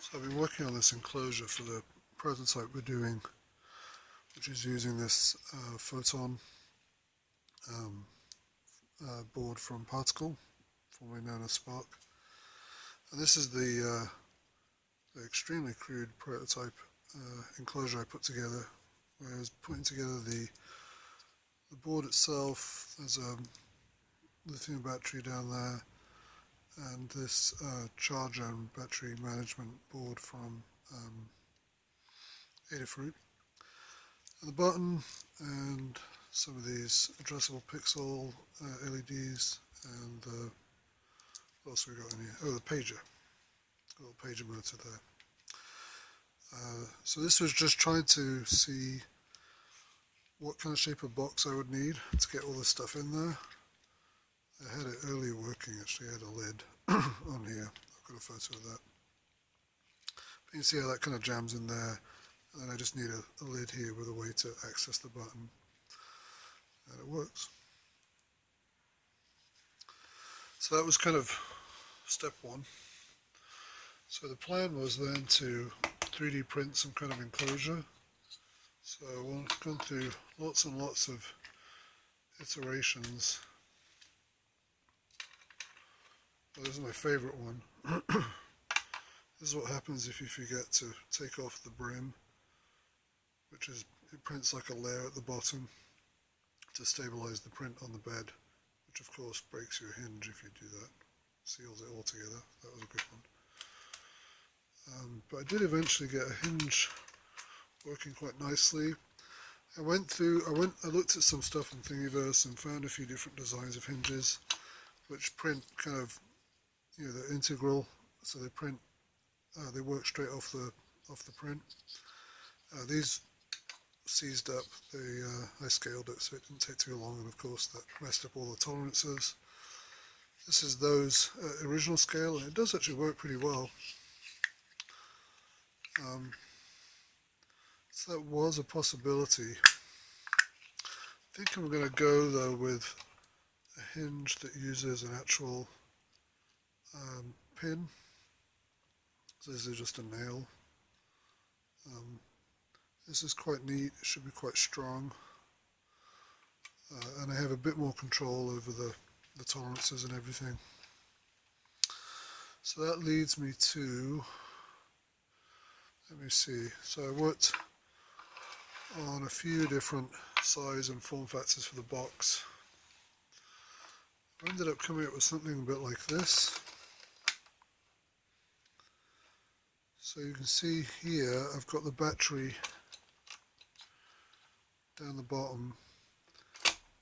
So I've been working on this enclosure for the prototype we're doing, which is using this photon board from Particle, formerly known as Spark. And this is the extremely crude prototype enclosure I put together, where I was putting together the board itself. There's a lithium battery down there, and this charger and battery management board from Adafruit, and the button, and some of these addressable pixel LEDs, and what else have we got in here? Oh, the pager, a little pager motor there. So this was just trying to see what kind of shape of box I would need to get all this stuff in there. I had it earlier working, actually. I had a lid on here. I've got a photo of that. But you can see how that kind of jams in there, and then I just need a lid here with a way to access the button, and it works. So that was kind of step one. So the plan was then to 3D print some kind of enclosure. So we've gone through lots and lots of iterations. Well, this is my favorite one. This is what happens if you forget to take off the brim, which is, it prints like a layer at the bottom to stabilize the print on the bed, which of course breaks your hinge if you do that. Seals it all together. That was a good one. But I did eventually get a hinge working quite nicely. I looked at some stuff in Thingiverse and found a few different designs of hinges which print kind of, you know, they're integral, so they print, they work straight off the print. These seized up. I scaled it so it didn't take too long, and of course that messed up all the tolerances. This is those original scale, and it does actually work pretty well. So that was a possibility. I think I'm going to go though with a hinge that uses an actual pin. So this is just a nail. This is quite neat. It should be quite strong, and I have a bit more control over the tolerances and everything. So that leads me to, let me see, so I worked on a few different size and form factors for the box. I ended up coming up with something a bit like this. So you can see here I've got the battery down the bottom.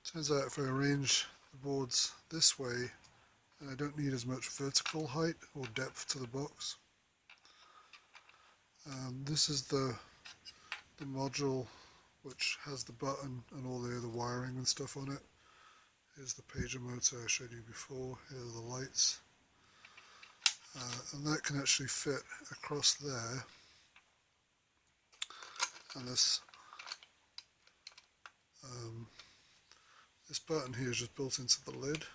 Turns out if I arrange the boards this way, and I don't need as much vertical height or depth to the box. This is the module which has the button and all the other wiring and stuff on it. Here's the pager motor I showed you before. Here are the lights. And that can actually fit across there. And this button here is just built into the lid.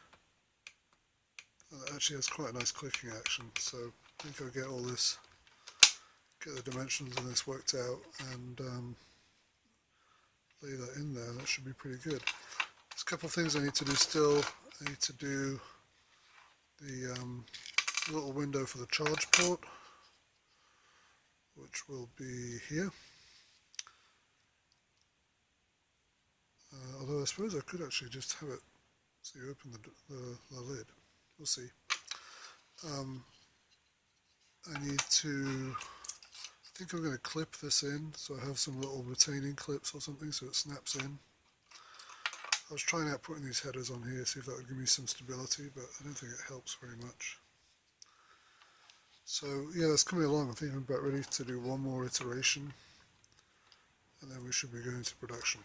And it actually has quite a nice clicking action. So I think I'll get all this, get the dimensions of this worked out, and lay that in there. That should be pretty good. There's a couple of things I need to do still. I need to do the little window for the charge port, which will be here. Although I suppose I could actually just have it so you open the lid. We'll see. I need to, I think I'm going to clip this in, so I have some little retaining clips or something so it snaps in. I was trying out putting these headers on here, see if that would give me some stability, but I don't think it helps very much. So yeah, that's coming along. I think I'm about ready to do one more iteration, and then we should be going to production.